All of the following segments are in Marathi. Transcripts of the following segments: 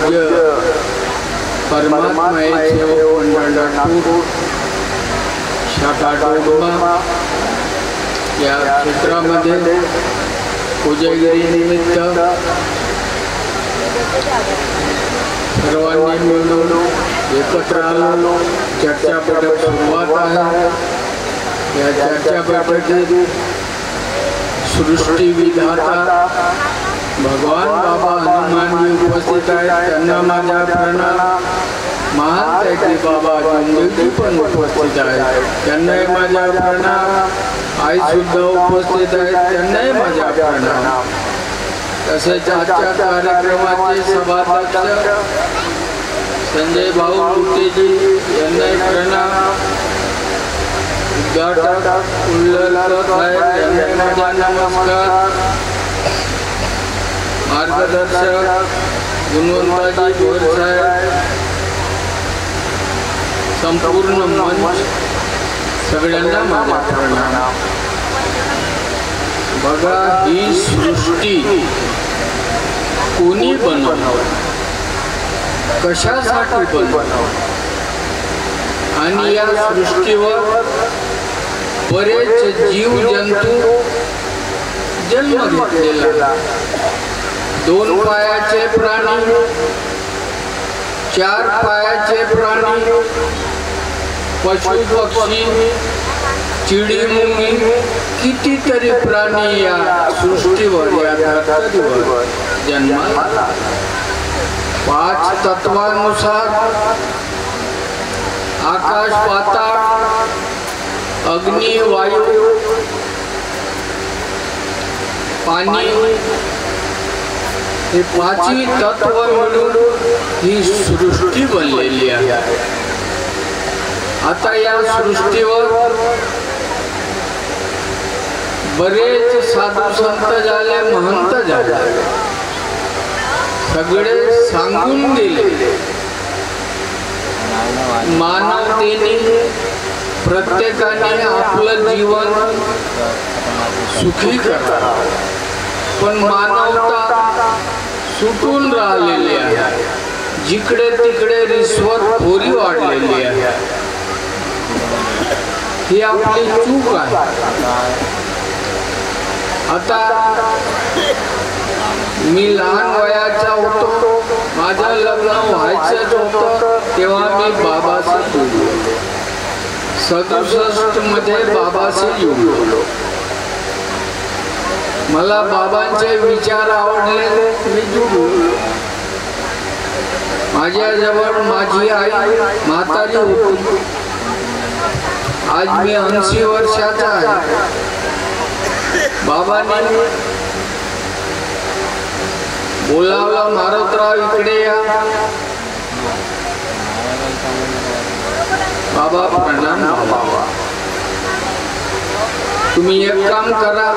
पूज्य परमात्म्याचे पंढरपूर शाखा डोंबा या क्षेत्रामध्ये पूजेगिरी निमित्त सर्वांनी मिळून एकत्र आलो। चर्चा बैठक सुरुवात आहे। या चर्चा बैठकीत सृष्टी विधाता भगवान बाबा हनुमान जी उपस्थित आहेत, त्यांना माझा प्रणाम। महान त्याचे बाबा जमदेवजी पण उपस्थित आहेत, त्यांनाही माझा प्रणाम। आई सुद्धा उपस्थित आहेत, त्यांनाही माझा प्रणाम। तसेच आजच्या कार्यक्रमाचे सभाध्यक्ष संजय भाऊ गुप्तेजी यांनाही प्रणाम। उद्घाटक उल्लेख साहेब यांनाही माझा नमस्कार। मार्गदर्शक गुणवंताजी भोर साहेब, संपूर्ण मंच सगळ्यांना माझा प्रणाम। बघा, ही सृष्टी कोणी बनवली, कशासाठी बनवली आणि या सृष्टीवर बरेच जीव जंतू जन्म घेतलेला। 2 पायाचे प्राणी, 4 पायाचे प्राणी, पशु पक्षी, चिडीमुंगी, कितीतरी प्राणी या सृष्टीवर या धरतीवर जन्माला। 5 तत्वानुसार आकाश, पाताळ, अग्नी, वायू, पाणी हे 5ही तत्व मिळून ही सृष्टी बनलेली आहे। आता या सृष्टीवर बरेच साधू संत झाले, महंत झाले, सगळे सांगून गेले मानवतेने प्रत्येकाने आपलं जीवन सुखी करावं, पण मानवता सुटून राहिलेली आहे। जिकडे तिकडे रिश्वतखोरी वाढलेली आहे, ही आपली चूक आहे। आता मी लहान वयाचा होतो, माझं लग्न व्हायचंच होतं, तेव्हा मी बाबाशी जुळलो। 67 मध्ये बाबाशी जुळलो। मला बाबांचे विचार आवडले, मी जुळलो। माझ्याजवळ माझी आई म्हातारी होती। आज मी 80 वर्षाचा आहे। बाबांनी बोलावलं, मारुतराव इकडे या। बाबा प्रणाम बाबा, तुम्ही एक काम करा,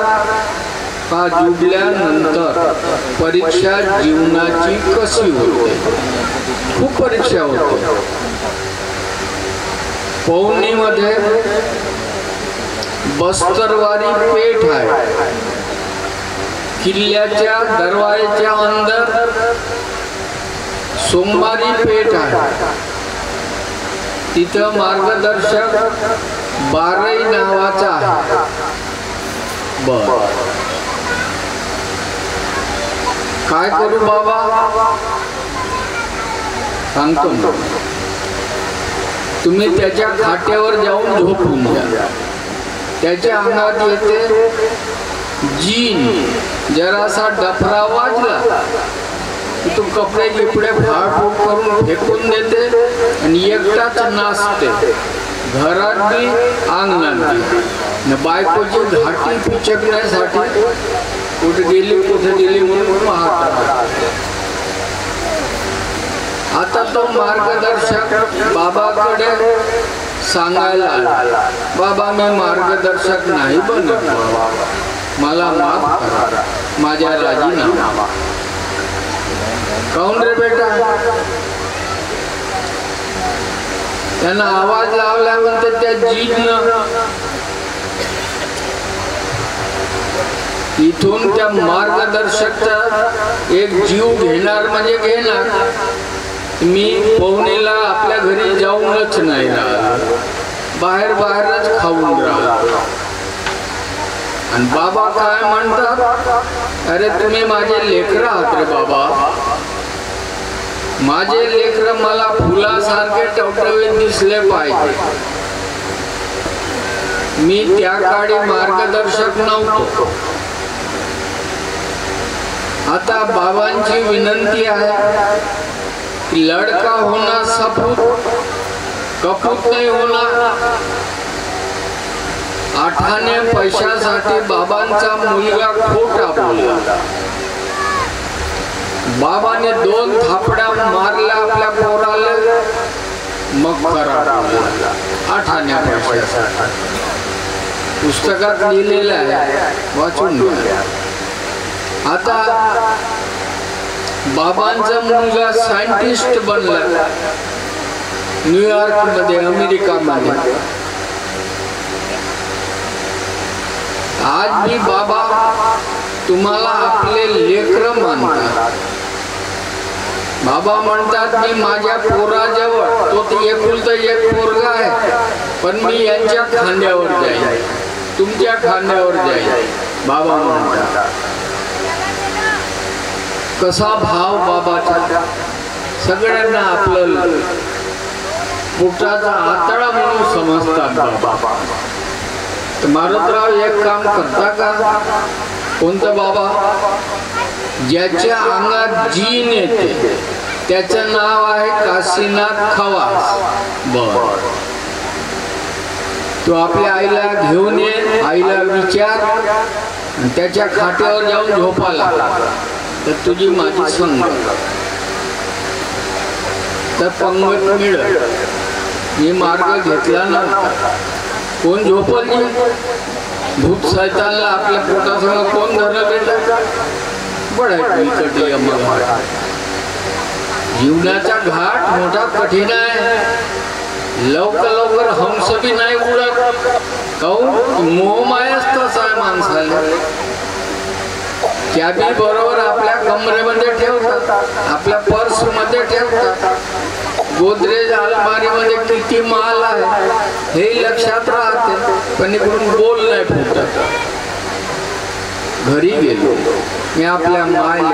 का जुडल्यानंतर परीक्षा जीवनाची कशी होते, खूप परीक्षा होते। पौर्णिमध्ये बस्तरवारी पेठ आहे, किल्ल्याच्या दरवाजाच्या अंदर सोमवारी पेठ आहे। तिथं मार्गदर्शक बारई नावाचा आहे। बर, काय करू बाबा, सांगतो। तुम्ही त्याच्या खाट्यावर जाऊन झोपून घ्या। त्याच्या अंगात येते जीन, जरासा डफरा वाजला तो कपडे गिपडे फाडफूड करून फेकून देते आणि एकटाच नाचते, घरात बी अंगणात बी। बायकोची घाटी पिचकण्यासाठी कुठे गेली म्हणून पाहत। आता तो मार्गदर्शक बाबाकडे सांगायला आला, बाबा मी मार्गदर्शक नाही बनत, मला माफ करा, माझ्या राजीनामा। काऊन रे बेटा, त्यांना आवाज लावला म्हणते त्या जीजनं इथून त्या मार्गदर्शकचा एक जीव घेणार म्हणजे घेणार। मी पवनीला आपल्या घरी जाऊनच नाही राहिलो, बाहेरच खाऊन राहिलो. आणि बाबा काय म्हणतात, अरे तुम्ही माझे लेकरं आहात रे बाबा. माझे लेकरं मला फुलासारखे टवटवीत दिसले पाहिजे. मी त्या काळी मार्गदर्शक नव्हतो. आता बाबांची विनंती आहे कि लड़का होना सपूत, कपूत नहीं होना. आठाने पैशासाठी बाबांचा मुलगा खोटा बोलला. बाबाने 2 थापड्या मारल्या आपल्या पोराला, मग खरा बोलला आठाने पैशासाठी. पुस्तकात लिहिलेलं आहे, वाचून घ्या. आता बाबांचा मुलगा सायंटिस्ट बनला न्यूयॉर्क मध्ये, अमेरिका मध्ये. आज भी बाबा तुम्हाला आपले लेकरं मानतात. बाबा म्हणतात मी माझ्या पोराजवळ, तो ते एकुलता एक पोरगा आहे, पण मी यांच्या खांद्यावर जाईल, तुमच्या खांद्यावर जाईल. बाबा म्हणतात कसा भाव बाबाचा. सगळ्यांना आपलं पोटाचा आतडा म्हणून समजतात बाबा. तर मारुतराव एक काम करता का? कोणतं बाबा? ज्याच्या अंगात जीन येते त्याचं नाव आहे काशीनाथ खवास. बर, तो आपल्या आईला घेऊन ये, आईला विचार, त्याच्या खाट्यावर जाऊन झोपाला तर तुझी माझी संगत, तर पंगत मिळत. मी मार्ग घेतला नव्हता. कोण झोपल? भूत सैतानला आपल्या पोटासमोर कोण धरलं बेटा? बडा जीवनाचा घाट मोठा कठीण आहे. लवकर हंस बी नाही उडत. काहून? मोहमायाच तसा आहे माणसाला. चाबी बरोबर आपल्या कमरेमध्ये ठेवतात, आपल्या पर्स मध्ये ठेवतात. गोदरेज अलमारीमध्ये किती माल आहे हे लक्षात राहते, पण इकडून बोल नाही फुटत. घरी गेलो मी आपल्या मायला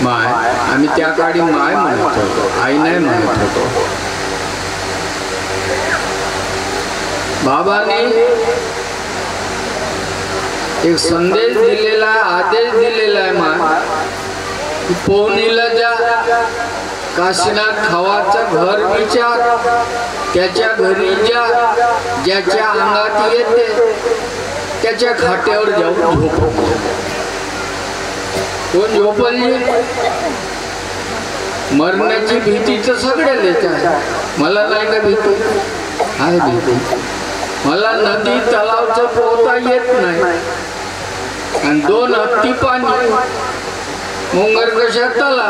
माय, आम्ही त्या काळी माय म्हणत होतो, आई नाही म्हणत होतो. बाबाने एक संदेश दिलेला, आदेश दिलेला आहे माय, पवनीला जा, काशीनाथ खवाचं घर विचार, त्याच्या घरी जा, ज्याच्या अंगात येते त्याच्या खाट्यावर जाऊन झोप. कोण झोपली? मरण्याची भीती तर सगळ्याला आहे. मला नाही का भीती? आहे भीती. मला नदी तलावचं पोहता येत नाही, आणि 2 हत्ती पाणी, मुंगर कशा तला.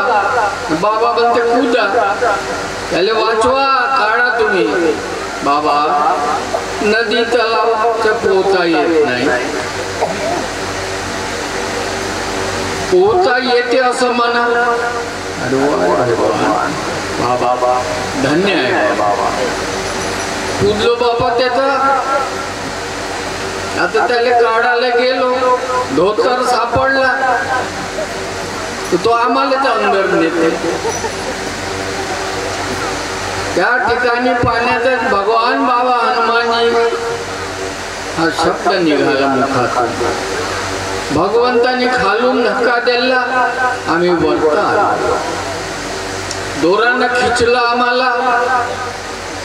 बाबा बोलते कूदा, त्याला वाचवा, काढा तुम्ही. बाबा नदी तलावचं पोहता येत नाही. पोहता येते असं म्हणा. अरे बाबा धन्य आहे बाबा. कुदलो बाबा त्याचा. आता त्याला काढायला गेलो, धोतर सापडला, तो आम्हाला अंदर नेते. त्या ठिकाणी पाण्यातच भगवान बाबा हनुमानजी हा शब्द निघाला मुखातून. भगवंतानी खालून धक्का दिला, आम्ही वरता आलो. दोरानं खिचलं आम्हाला,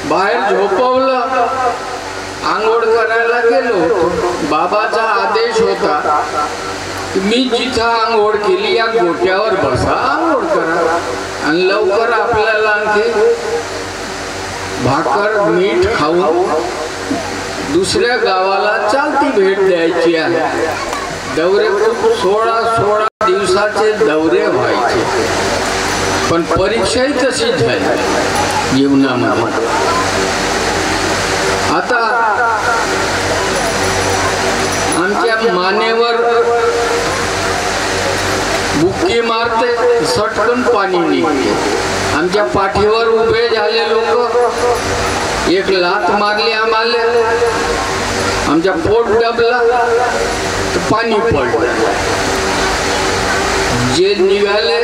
बाहेर झोपवलं, आंघोळ करायला गेलो. बाबाचा आदेश होता मी जिथं आंघोळ केली या गोट्यावर बसा, आंघोळ करा, आणि लवकर आपल्याला आणखी भाकर मीठ खाऊन दुसऱ्या गावाला चालती भेट द्यायची आहे. दौरे 16 दिवसाचे दौरे व्हायचे, पण परीक्षाही तशीच झाली जीवनामध्ये. आता आमच्या मानेवर बुक्की मारते, सटकन पाणी निघते. आमच्या पाठीवर उभे झाले लोक, एक लात मारली आम्हाला, आमच्या पोट दबला तर पाणी पडलं. जे निघाले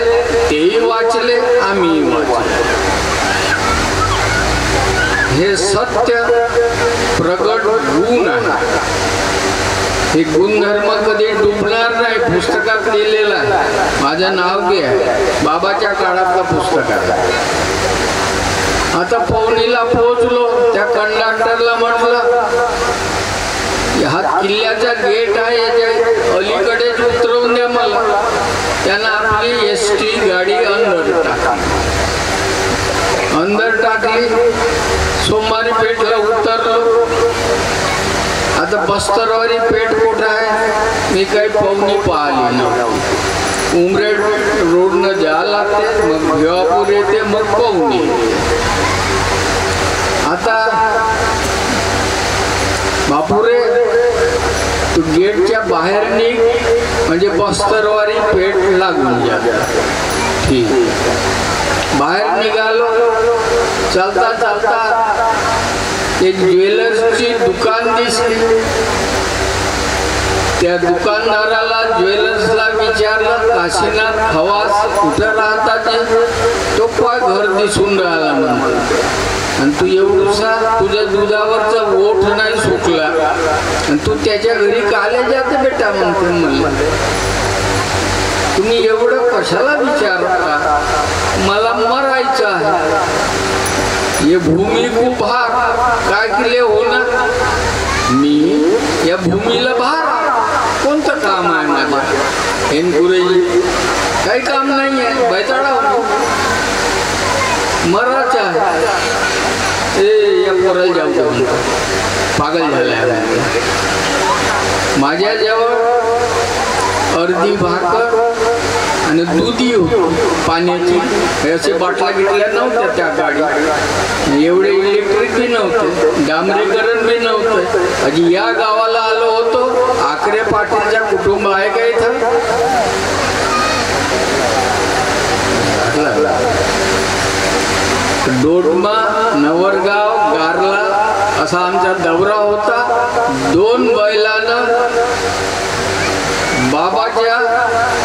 तेही वाचले, आम्ही वाचले. हे सत्य प्रगट गुण आहे. हे गुणधर्म कधी डुबणार नाही. पुस्तकात लिहिलेलं आहे. माझं नाव बी आहे, बाबाच्या काळातलं पुस्तक आहे. आता पवनीला पोहोचलो. त्या कंडक्टरला म्हटलं, हा किल्ल्याचा गेट आहे, याच्या अलीकडेच उतरवून द्या मला. त्यांना आपली एसटी गाडी अंदर टाकली. सोमवारी पेठला उतरलो. आता बस्तरवारी पेठ कुठं आहे मी काही पवनी पाहिली नव्हती. उमरेड रोडनं जायला लागते, मग भिवापूर येते, मग पवनी. आता बापुरे तू गेटच्या बाहेर निघ म्हणजे बस्तरवारी पेठ लागून जाते. ठीक. बाहेर निघालो. चालता चालता एक ज्वेलर्सची दुकान दिसली. त्या दुकानदाराला ज्वेलर्सला विचारलं, काशीनाथ खवास कुठं राहतात? तो काय घर दिसून राहिला म्हणतो. आणि तू एवढसा तुझ्या दुधावरचा ओठ नाही सुकला आणि तू त्याच्या घरी काले जाते बेटा म्हणतो. म्हणलं तुम्ही एवढं कशाला विचारता? मला मरायचं आहे. ये भूमी को भार काय केले हो ना. मी या भूमीला भार कोणतं काम आहे माझं? हेनपुरेजी काही काम नाही आहे. बैताडा मरायचं आहे. या पोराला जाऊ जाऊ पागल झालाय. माझ्याजवळ अर्धी भाकर आणि दुधी पाण्याची. असे बाटल्या गिटल्या नव्हत्या त्या गाडी. एवढे इलेक्ट्रिक बी नव्हते, डांबरीकरण बी नव्हतं. अजी या गावाला आलो होतो. आकरे पाटीलच्या कुटुंब आहे का इथं? दोडमा, नवरगाव, गारला असा आमचा दौरा होता. 2 बैलानं बाबाच्या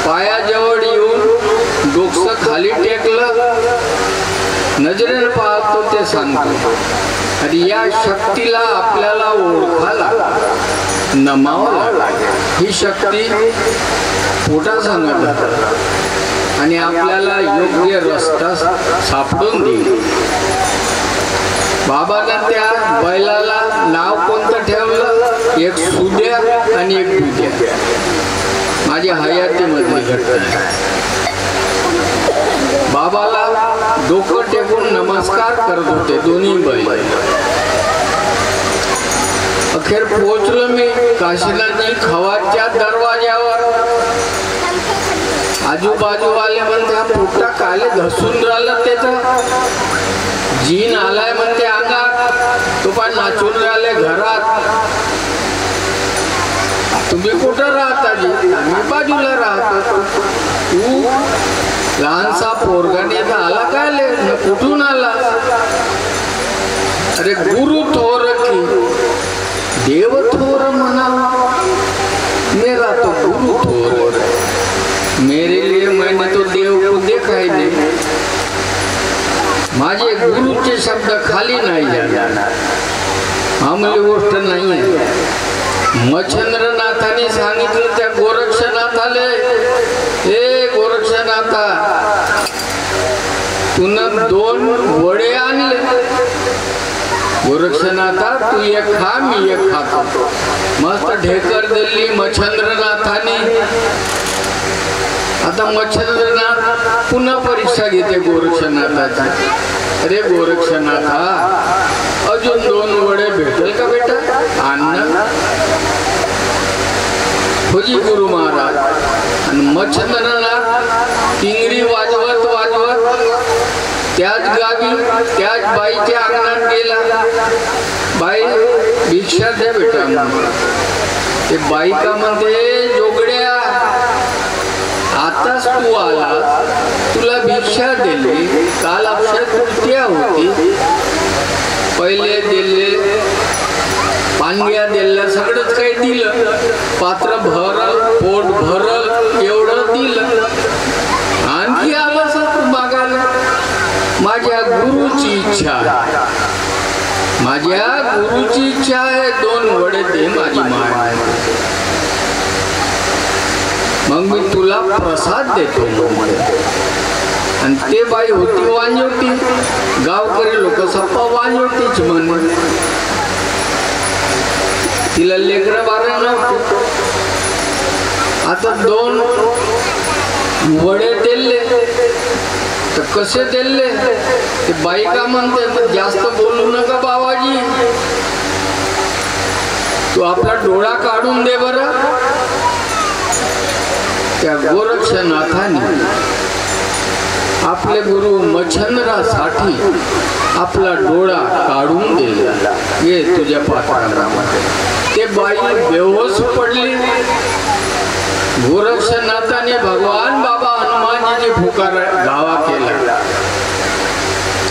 पायाजवळ येऊन डोकं खाली टेकलं. नजरेनं पाहतो ते सांगतो. आणि या शक्तीला आपल्याला ओळखायला नमावं लागेल. ही शक्ती पोटा सांगत होता आणि आपल्याला योग्य रस्ता सापडून देईल. बाबानं त्या बैलाला नाव कोणतं ठेवलं? एक सुद्या आणि एक दुद्या. माझ्या हयातीमधली घटना. बाबाला डोकं टेकून नमस्कार करत होते दोन्ही बैल. अखेर पोहोचलो मी काशीनाथजी खवाच्या दरवाज्यावर. आजूबाजूवाले म्हणते हा पोट्टा काले घसून राहिलं. त्याचं जीन आलाय म्हणते अंगात. तो पण नाचून राहिले घरात. तुम्ही कुठं राहता? जी आम्ही बाजूला राहतो. तू लहानसा पोरगाने आला काय? कुठून आला? अरे गुरु थोर की देव थोर म्हणा. मेरा तो गुरु थोर. मेरे लिए मैंने तो देव को देखा ही नहीं. माझे गुरुचे शब्द खाली नाही जाणार. आम्हाला गोष्ट नाही आहे. मच्छंद्रनाथाने सांगितलं त्या गोरक्षनाथाले, हे गोरक्षनाथा तुनं 2 वडे आणले. गोरक्षनाथा तू एक खा, मी एक खातो. मस्त ढेकर दिली मच्छंद्रनाथाने. आता मच्छंद्रनाथ पुन्हा परीक्षा घेते गोरक्षनाथाची. अरे गोरक्षनाथा अजून 2 वडे भेटेल का बेटा? अन्न फौजी गुरु महाराज. आणि मच्छंद्रनाथ किंगरी वाजवत वाजवत त्याच गावी त्याच बाईच्या अंगणात गेला. बाई भिक्षा द्या बेटा. ते बाई का म्हणते, जोगड्या आताच तू आला, तुला भिक्षा दिली काल अक्षय तृतीया होती. पहिले दिले पानग्या दिल्या सगळंच काही दिलं, पात्र भरल, पोट भरल, एवढं दिलं. आणखी आलं सर मागायला. माझ्या गुरुची इच्छा आहे, माझ्या गुरुची इच्छा आहे, 2 वडे दे माझी माय. मग मी तुला प्रसाद देतो. आणि ते बाई होती वांजोटी. गावकरी लोक सप्पा वांजोटीच म्हणे. तिला लेकरं बारं नव्हतं. आता 2 वडे दिले तर कसे दिले ते बाई का म्हणते, जास्त बोलू नका बाबाजी, तू आपला डोळा काढून दे बरं. त्या गोरक्षनाथाने आपले गुरु मच्छंद्रासाठी आपला डोळा काढून दिला. ये तुझ्या पात्रामध्ये. ते बाई बेहोश पडली. गोरक्षनाथाने भगवान बाबा हनुमानजीची पुकार गावा केला.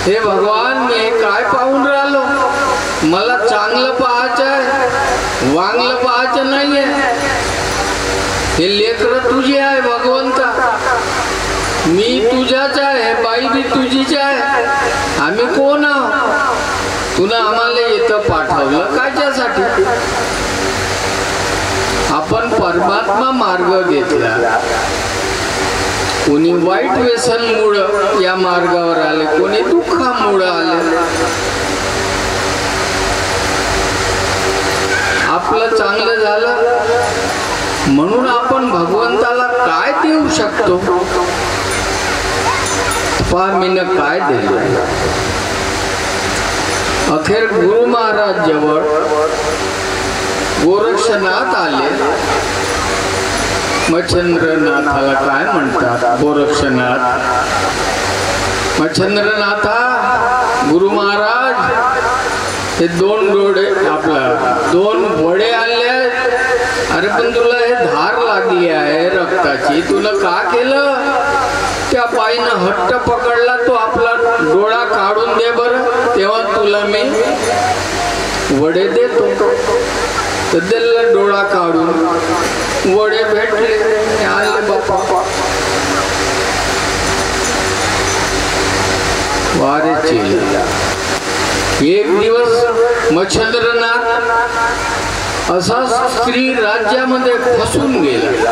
हे भगवान, मी काय पाहून राहिलो, मला चांगलं पाहायचं आहे, वांगलं पाहायचं नाहीये. हे लेकर तुझी आहे भगवंता, मी तुझ्याच आहे, बाई बी तुझीच आहे. आम्ही कोण आहोत? तुला आम्हाला इथं पाठवलं कायच्यासाठी? आपण परमात्मा मार्ग घेतला. कोणी वाईट व्यसनमुळे या मार्गावर आले, कोणी दुःखामुळे आले. आपलं चांगलं झालं म्हणून आपण भगवंताला काय देऊ शकतो? मीनं काय दिलं? अखेर गुरु महाराज जवळ गोरक्षनाथ आले. मच्छंद्रनाथाला काय म्हणतात? गोरक्षनाथ. मच्छंद्रनाथा, गुरु महाराज हे 2 डोळे आपला 2 वडे आले. अरे पण तुला हे धार लागली आहे रक्ताची, तुला का केलं? त्या बाईनं हट्ट पकडला, तो आपला डोळा काढून दे बरं, तेव्हा तुला मी वडे देतो. तर दिला डोळा काढून, वडे भेटले. आले बापा. वारे चेला. एक दिवस मच्छंद्रनाथ असा स्त्री राज्यामध्ये फसून गेला.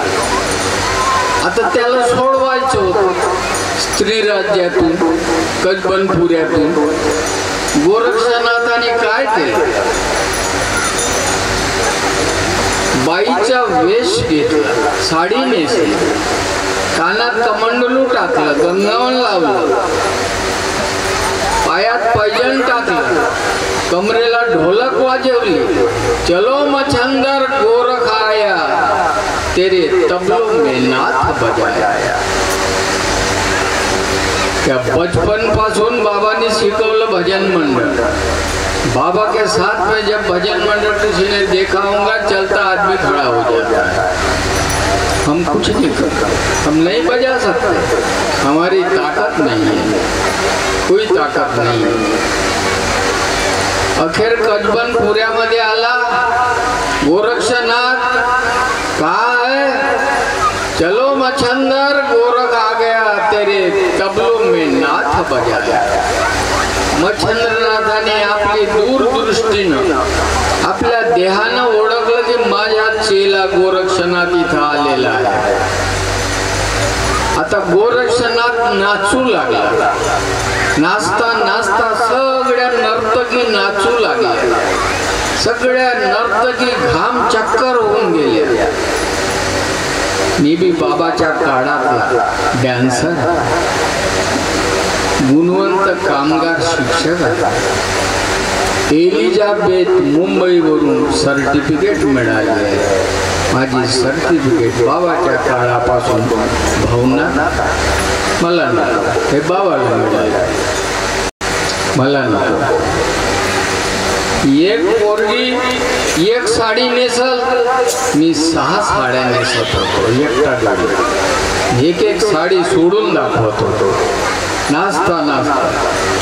आता त्याला सोडवायचं होतं स्त्री राज्यातून, कजबनपुऱ्यातून. गोरक्षनाथाने काय केलं? बाईचा वेश घेतला, साडी नेसली, कानात कमंडलू टाकलं, गंगावन लावलं, पायात पैजण टाकलं, कमरेला ढोलक वाजवली. चलो मच्छंदर गोरख आया, तेरे तबलों में नाथ बजाया. क्या बचपन पासून बाबांनी शिकवलं भजन मंडळ. बाबा के साथ में जब भजन मंडल किसी ने देखा होगा, चलता आदमी खड़ा हो जाता है. हम कुछ नहीं करते, हम नहीं बजा सकते, हमारी ताकत नहीं है, कोई ताकत नहीं है. अखेर कजबनपुऱ्यामध्ये आला. गोरक्षनाथ काय? चलो मच्छंदर गोरख आ गया, तेरे तबलों में नाथ बजाया. मच्छंद्रनाथाने आपली दूरदृष्टीनं आपल्या देहानं ओळखलं की माझ्या चेला गोरक्षनाथ इथं आलेला आहे. आता गोरक्षनाथ नाचू लागला. नाचता नाचता सगळ्या नर्तकी नाचू लागल्या. सगळ्या नर्तकी घाम चक्कर होऊन गेल्या. मी बी बाबाच्या काळातला डॅन्सर, गुणवंत कामगार शिक्षक आहे. एलिझाबेथ मुंबईवरून सर्टिफिकेट मिळाली आहे. माझी सर्टिफिकेट बाबाच्या काळापासून भावना मला नाही, हे बाबाला मिळाले, मला नाही. एक पोरगी एक साडी नेसल, मी 6 साड्या नेसत होतो एकटा. एक एक साडी सोडून दाखवत होतो. नाचता नाचता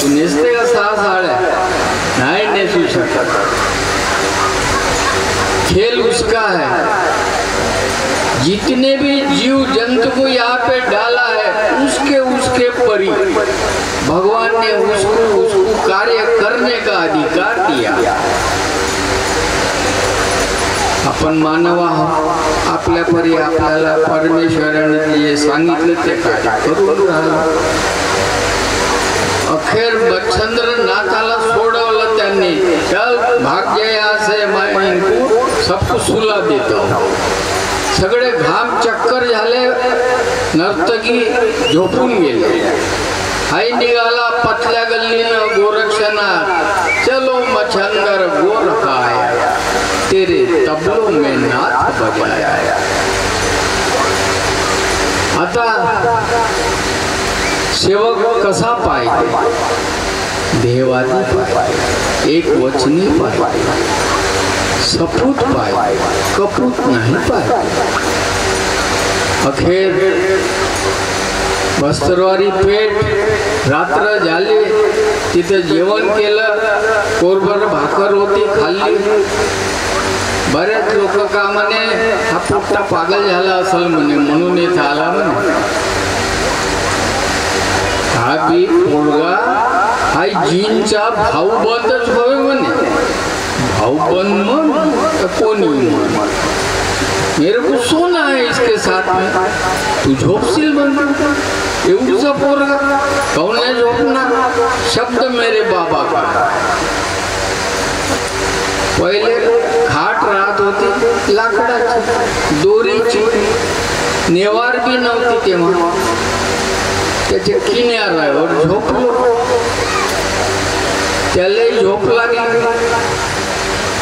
तू नेसते का 6 साड्या? नहीं नेसू शकत। खेल उसका है। जितने भी जीव जंतु को यहाँ पे डाला है उसके उसके परी भगवान ने उसको कार्य करने का अधिकार दिया। आपण मानव आहोत, आपल्या परी आपल्याला परमेश्वराने जे सांगितलं ते कार्य करून राहिलो। अखेर बच्छंद्र नाथाला सोडवलं त्यांनी, चल भाग गए यहाँ से, मैं इनको सबको सुला देता हूँ। सगळे घाम चक्कर झाले, नर्तकी झोपून गेले। हाई निघाला पतल्या गल्लीनं गोरक्षनाथ, चलो मच्छंदर गोरखा आया, तेरे तबलों में नाथ बजाया। आता सेवक कसा पाहिजे? देवादी पाहिजे, एक वचनी पाहिजे, सपूत पाहिजे, कपूत नाही पाहिजे। अखेर बस्तरवारी पेठ रात्र झाली, तिथे जेवण केलं, कोरभर भाकर होती खाल्ली। बरेच लोक का म्हणे हा पोट्टा पागल झाला असेल म्हणे, म्हणून इथं आला म्हणे। हा बी पोरगा हा जीनचा भाऊबंदच होय म्हणे। भाऊबंद मन कोणी मन, मेरे को सोना है इसके साथ में, तू झोपशील म्हणतो। एवढूसा पोरगा कौन नाही झोपणार? शब्द मेरे बाबा का। पहिले खाट राहत होती लाकडाची, दोरीची, नेवार बी नव्हती तेव्हा, त्याचे किनाऱ्यावर झोपलो, त्याला झोप लागली,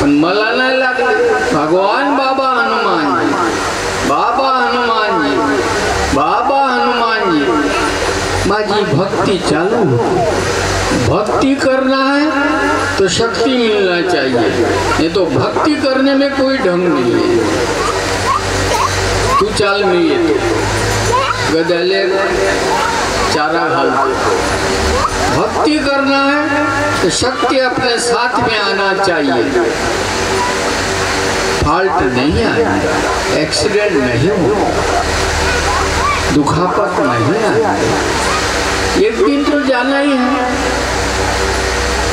पण मला नाही लागली। भगवान बाबा हनुमान जी, बाबा हनुमान जी, बाबा हनुमान जी, माझी भक्ति चालू। भक्ति करना है तो शक्ति मिलना चाहिए, नहीं तो भक्ति करने में कोई ढंग नहीं है। तू चाल में ये गदले चारा घालते। भक्ति करना है तो शक्ति अपने साथ में आना चाहिए। फॉल्ट नहीं आएगा, एक्सीडेंट नहीं होगा, दुखापत नहीं आएगा। एक दिन तो जाना ही है।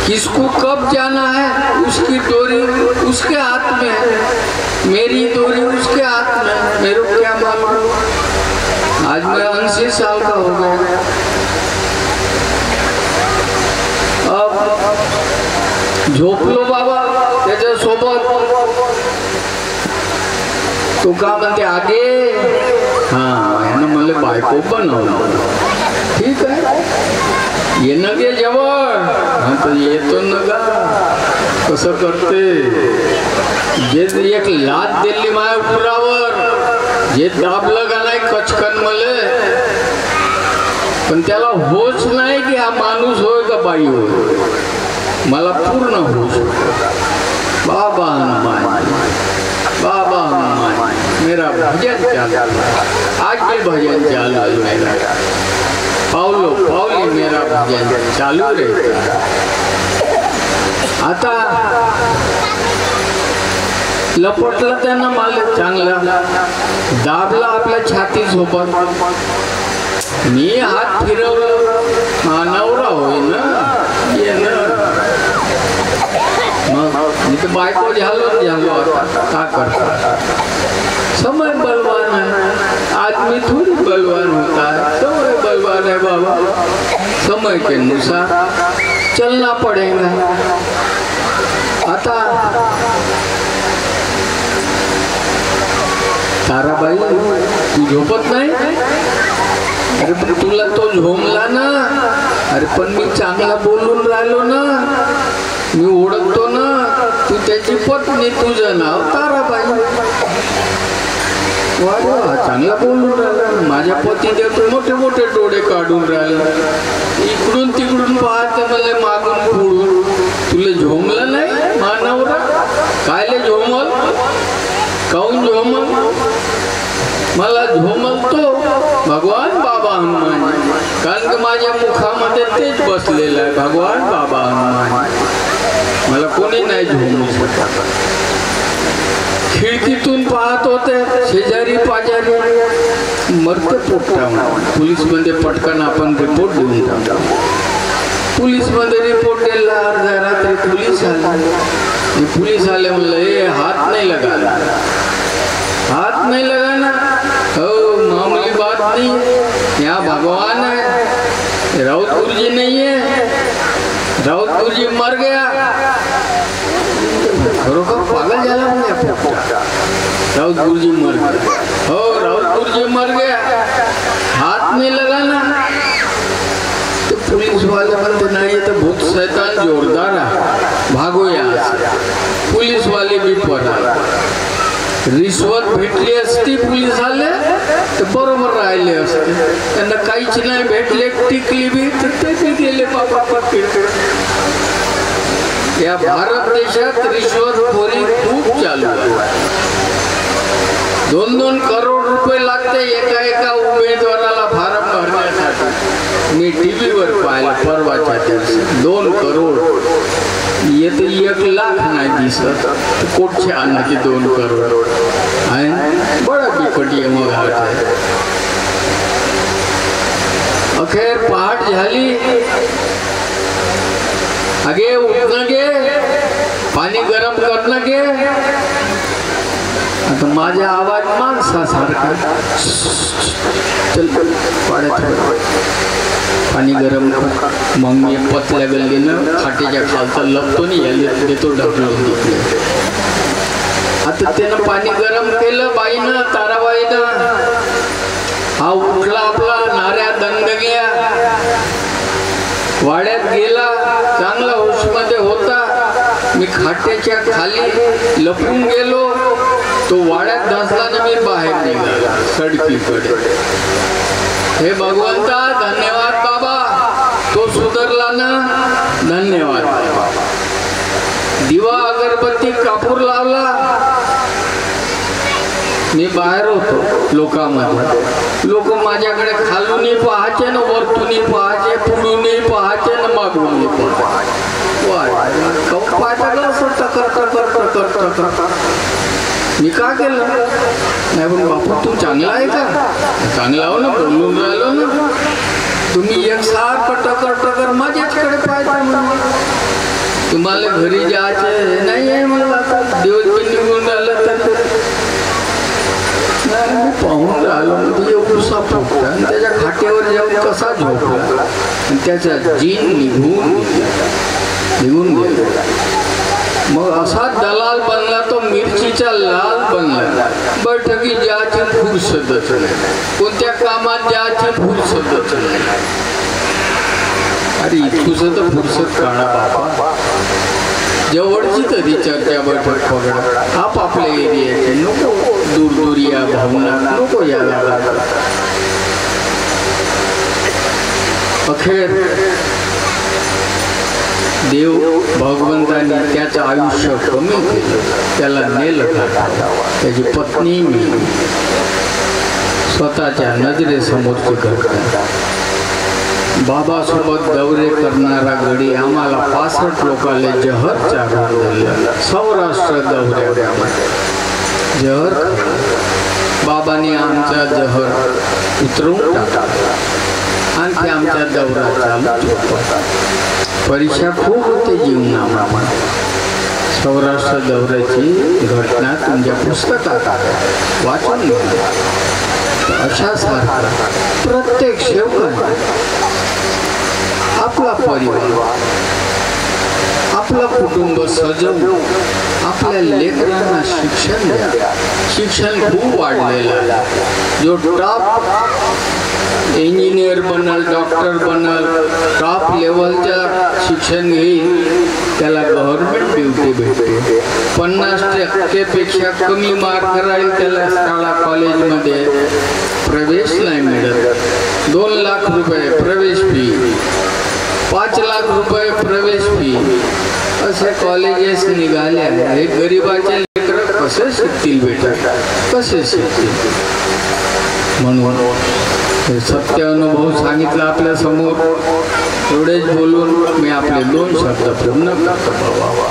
किसको कब जाना है उसकी डोरी उसके हाथ में है, मेरी डोरी उसके हाथ में। मेरे को क्या मालूम? आज मैं 80 साल का हो गया। अब झोपलो बाबा त्याच्या सोबत, तो का म्हणते आगे, हाँ यानं मला बायको बनवलं, ठीक आहे ये न गे जवळ, हाँ तो येतो न गा, कसं करते, जे एक लात दिली माझ्या उपरावर, जे दाबलं का नाही कचकन मले, पण त्याला होश नाही की हा माणूस होय का बाई होय, मला पूर्ण होश। बाबा हनुमान, बाबा हनुमान, मेरा भजन चालू, आज भी भजन चालू मेरा, पावलो पावली मेरा भजन चालू रहता। आता लपटलं त्यांना मला चांगला, दाबला आपल्या छाती सोबत, मी हात फिरवलं, नवरा होय ना ये ना, मग तो बायको झालो आता का करता। समय बलवान है, आदमी थोड़ी बलवान होता है, समय बलवान है बाबा, समय के अनुसार चलना पड़ेगा। आता ताराबाई तू झोपत नाही? अरे तुला तो झोमला ना, अरे पण मी चांगला बोलून राहिलो ना, मी ओळखतो ना, तू त्याची पत्नी, तुझं नाव ताराबाई। चांगला बोलून राहिला, माझ्या पती देतो मोठे मोठे डोळे काढून राहिले, इकडून तिकडून पाहते मला मागून पुढून, तुला झोमलं नाही मानवरा? कायले झोमल, काऊन झोमल? मला झोमल तो भगवान बाबा हनुमान, कारण की माझ्या माझ्या मुखामध्ये तेच बसलेलं आहे, भगवान बाबा हनुमान. मला कोणी नाही झोमू शकत. खिडकीतून पाहत होते, शेजारी पाजारी मरते पोपटा. पोलीस मध्ये पटकन आपण रिपोर्ट देऊन टाकतो. पुलिस मध्ये रिपोर्ट दिला, अर्ध्या रात्री पुलिस आले. पुलिस आले, म्हणलं हे हात नहीं लगाना, हात नहीं लगाना. हो, मामूली बात नहीं, यहाँ भगवान है, राउत गुरुजी नहीं है, राउत गुरुजी मर गया. खरोखर पागल झाला म्हणजे राउत गुरुजी मर गया. हो, राउत गुरुजी मर गया, हाथ नहीं लगाना. तो पुलिस वाले बनते नहीं, तो भूत शैतान जोरदार है, भागो यहाँ से. पुलिस वाले भी पळाले. रिश्वत भेटली असती पुलिस आले तर बरोबर राहिले असते. त्यांना काहीच नाही भेटले, टिकली बी तर ते गेले बाबा पटकन. या भारत देशात रिश्वतखोरी खूप चालू आहे. 2-2 करोड रुपये लागते एका उमेदवाराला फॉर्म भरण्यासाठी. मी टीव्हीवर पाहिलं परवाच्या दिवशी 2 करोड. येते 1 लाख नाही दिसत, कोटचे आणखी 2 करोड आहे. बड़ा बिकट ये मग आहे. अखेर पहाट झाली. आगे उठणं गे, पाणी गरम करणं गे. आता माझा आवाज माणसासारखा, चल पाण्यात पाणी गरम कर. मग मी पतल्या गल्लीनं खाटीच्या खालचा लपतो नाही, याला देतो ढकलून दिले. आता त्यानं पाणी गरम केलं बाईनं, ताराबाईनं. हा उठला आपला नाऱ्या दंडग्या, वाड्यात गेला. चांगला होशमध्ये होता. मी खाट्याच्या खाली लपून गेलो. तो वाड्यात धसला, मी बाहेर निघाला सडकीकडे. हे भगवंता धन्यवाद बाबा, तो सुधरला ना, धन्यवाद. दिवा अगरबत्ती कापूर लावला. मी बाहेर होतो लोकांमध्ये. लोक माझ्याकडे खालूनही पाहायचे ना, वरतूनही पाहायचे, पुढूनही पाहायचे ना, मागूनही पाहायचे. असं टकर टकर टकर टकर. मी का केलं नाही, पण बापू तू चांगला आहे का? चांगला हो ना, बोलून राहिलो ना. तुम्ही एकसारखं टकर टकर माझ्याकडे पाहिजे. तुम्हाला घरी जायचे नाही आहे मला, दिवस निघून राहिलं तर मी पाहून राहिलो. म्हणजे एवढा पोपटा आणि त्याच्या खाट्यावर जाऊन कसा झोपला, आणि त्याचा जीन निघून गेला. मग असा दलाल बनला तो, मिरचीचा लाल बनला. बैठकी ज्याची फुरसतच नाही, कोणत्या कामात ज्याची फुरसतच नाही. अरे तुझं तर फुरसत काढा बाबा. जवळची तरी चर्चा बैठक पकडा. आपापल्या एरियाचे नको, दूर या भावना नको यायला. अखेर देव भगवंताने त्याचं आयुष्य कमी केलं, त्याला नेलं. त्याची पत्नी मी स्वतःच्या नजरेसमोरची घटना. बाबासोबत दौरे करणारा गडी आम्हाला 65 लोकांना जहर चालवलं. सौराष्ट्र दौऱ्यामध्ये जहर बाबांनी आमचा जहर उतरवून टाकला. आणखी आमचा दौरा चालू होता. परीक्षा खूप होते जीवनामध्ये. सौराष्ट्र दौऱ्याची घटना तुमच्या पुस्तकात वाचून घ्या. अशा सारखा प्रत्येक सेवकाने आपला परिवार, आपलं कुटुंब सजवून आपल्या लेकरांना शिक्षण द्या. शिक्षण खूप वाढलेलं आहे. जो टॉप इंजिनियर बनल, डॉक्टर बनल, टॉप लेवलच्या शिक्षण घेईल, त्याला गव्हर्नमेंट ड्युटी भेटते. 50% कमी मार्क राहील त्याला शाळा कॉलेजमध्ये प्रवेश नाही मिळत. 2 लाख रुपये प्रवेश फी, 5 लाख रुपये प्रवेश फी. असे कॉलेजेस निघाले आहे. हे गरिबाचे लेकरं कसे शिकतील बेटा, कसे शिकतील? म्हणून हे सत्य अनुभव सांगितला आपल्या समोर. एवढेच बोलून मी आपले 2 शब्द पूर्ण करतो बाबा.